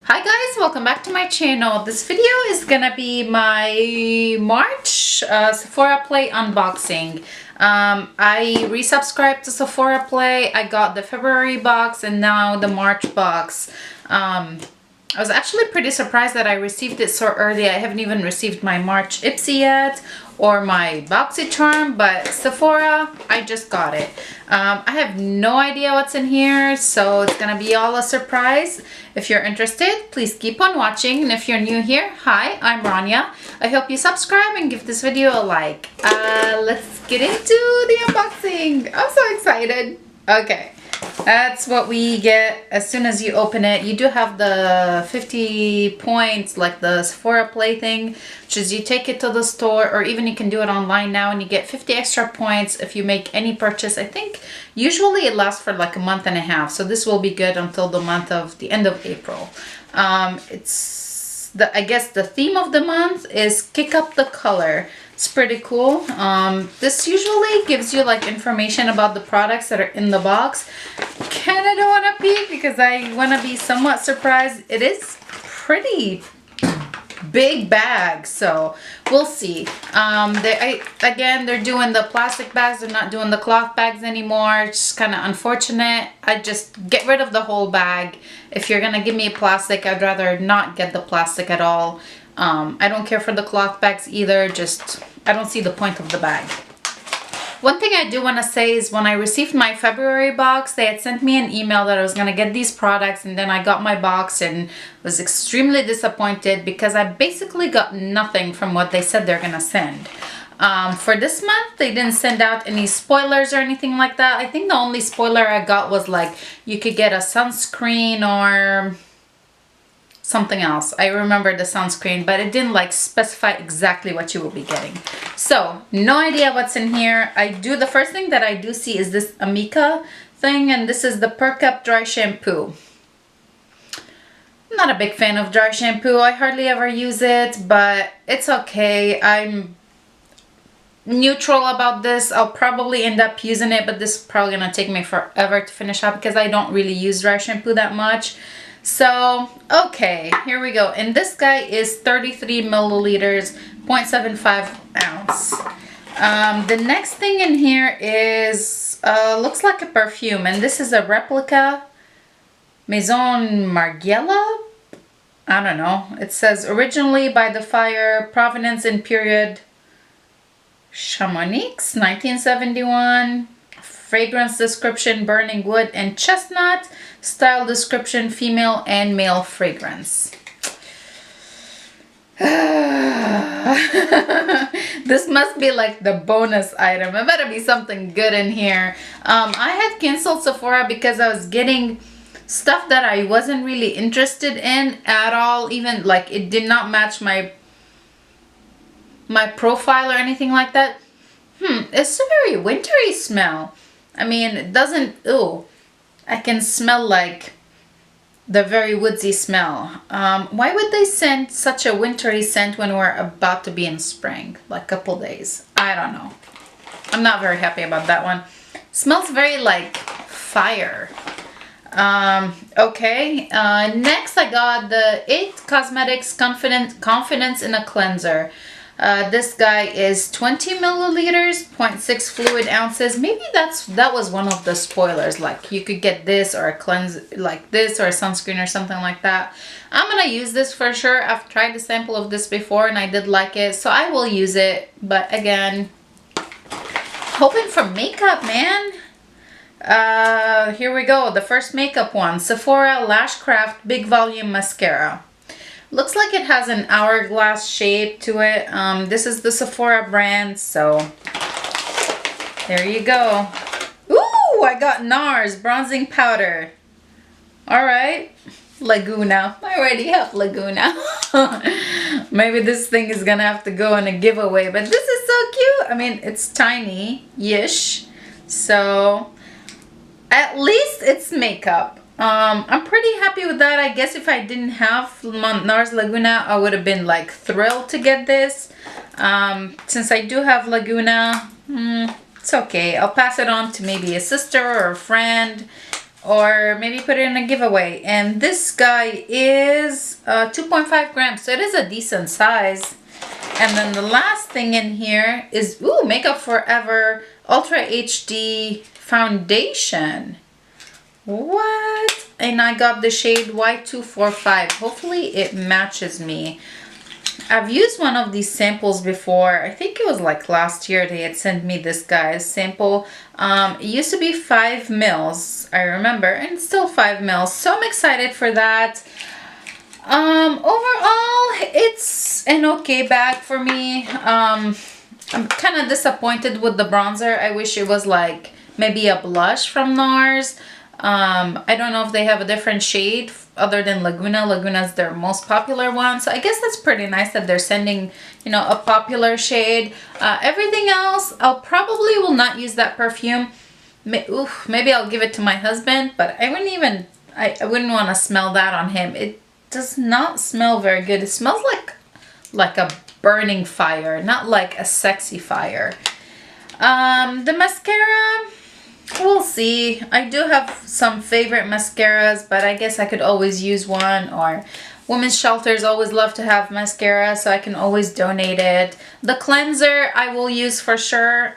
Hi guys, welcome back to my channel. This video is gonna be my March Sephora Play unboxing. I resubscribed to Sephora Play. I got the February box and now the March box. I was actually pretty surprised that I received it so early. I haven't even received my March Ipsy yet or my BoxyCharm, but Sephora, I just got it. I have no idea what's in here, so it's gonna be all a surprise. If you're interested, please keep on watching. And if you're new here, hi, I'm Rania. I hope you subscribe and give this video a like. Let's get into the unboxing. I'm so excited. Okay. That's what we get as soon as you open it. You do have the 50 points, like the Sephora Play thing, which is you take it to the store, or even you can do it online now, and you get 50 extra points if you make any purchase. I think usually it lasts for like a month and a half, so this will be good until the end of April. I guess the theme of the month is Kick Up the Color. It's pretty cool. This usually gives you like information about the products that are in the box. Kinda don't want to peek because I want to be somewhat surprised. It is pretty big bag, so we'll see. Again, they're doing the plastic bags. They're not doing the cloth bags anymore. It's kind of unfortunate. I just get rid of the whole bag. If you're gonna give me plastic, I'd rather not get the plastic at all. I don't care for the cloth bags either, just I don't see the point of the bag. One thing I do want to say is when I received my February box, they had sent me an email that I was going to get these products, and then I got my box and was extremely disappointed because I basically got nothing from what they said they're going to send. For this month, they didn't send out any spoilers or anything like that. I think the only spoiler I got was like you could get a sunscreen or something else. I remember the sunscreen, but it didn't like specify exactly what you will be getting. So no idea what's in here. The first thing that I do see is this AMIKA thing, and this is the Perk Up dry shampoo. I'm not a big fan of dry shampoo. I hardly ever use it, but it's okay. I'm neutral about this. I'll probably end up using it, but this is probably gonna take me forever to finish up because I don't really use dry shampoo that much. So, okay, here we go. And this guy is 33 milliliters, 0.75 ounce. The next thing in here is, looks like a perfume. And this is a replica Maison Margiela. I don't know. It says originally by the fire, provenance and period Chamonix, 1971. Fragrance description, burning wood and chestnut. Style description, female and male fragrance. This must be like the bonus item. It better be something good in here. I had canceled Sephora because I was getting stuff that I wasn't really interested in at all. Even like it did not match my profile or anything like that. It's a very wintry smell. I mean, it doesn't, ooh, I can smell like the very woodsy smell. Why would they send such a wintry scent when we're about to be in spring? Like a couple days. I don't know. I'm not very happy about that one. Smells very like fire. Okay. Next I got the 8 Cosmetics Confidence in a Cleanser. This guy is 20 milliliters, 0.6 fluid ounces. Maybe that was one of the spoilers. Like you could get this or a cleanse like this or a sunscreen or something like that. I'm gonna use this for sure. I've tried a sample of this before and I did like it, so I will use it. But again, hoping for makeup, man. Here we go. The first makeup one, Sephora LASHCRAFT Big Volume Mascara. Looks like it has an hourglass shape to it. This is the Sephora brand, so there you go. Ooh, I got NARS bronzing powder. All right, Laguna. I already have Laguna. Maybe this thing is gonna have to go in a giveaway, but this is so cute. I mean, it's tiny-ish, so at least it's makeup. I'm pretty happy with that. I guess if I didn't have NARS Laguna, I would have been like thrilled to get this. Since I do have Laguna, it's okay. I'll pass it on to maybe a sister or a friend or maybe put it in a giveaway. And this guy is 2.5 grams, so it is a decent size. And then the last thing in here is, ooh, Makeup Forever Ultra HD Foundation. What? And I got the shade Y245. Hopefully it matches me. I've used one of these samples before. I think it was like last year they had sent me this guy's sample. It used to be 5 mils, I remember, and it's still 5 mils. So I'm excited for that. Overall, it's an okay bag for me. I'm kind of disappointed with the bronzer. I wish it was like maybe a blush from NARS. I don't know if they have a different shade other than Laguna. Laguna is their most popular one, so I guess that's pretty nice that they're sending, you know, a popular shade. Everything else, I'll probably will not use that perfume. Maybe I'll give it to my husband, but I wouldn't want to smell that on him. It does not smell very good. It smells like a burning fire, not like a sexy fire. The mascara, we'll see. I do have some favorite mascaras, but I guess I could always use one, or women's shelters always love to have mascara, so I can always donate it. The cleanser I will use for sure.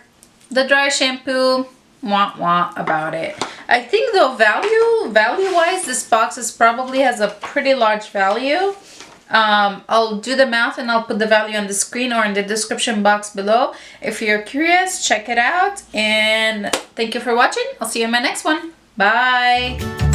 The dry shampoo, wah about it. I think though value wise, this box probably has a pretty large value. I'll do the math and I'll put the value on the screen or in the description box below. If you're curious, check it out, and thank you for watching. I'll see you in my next one. Bye.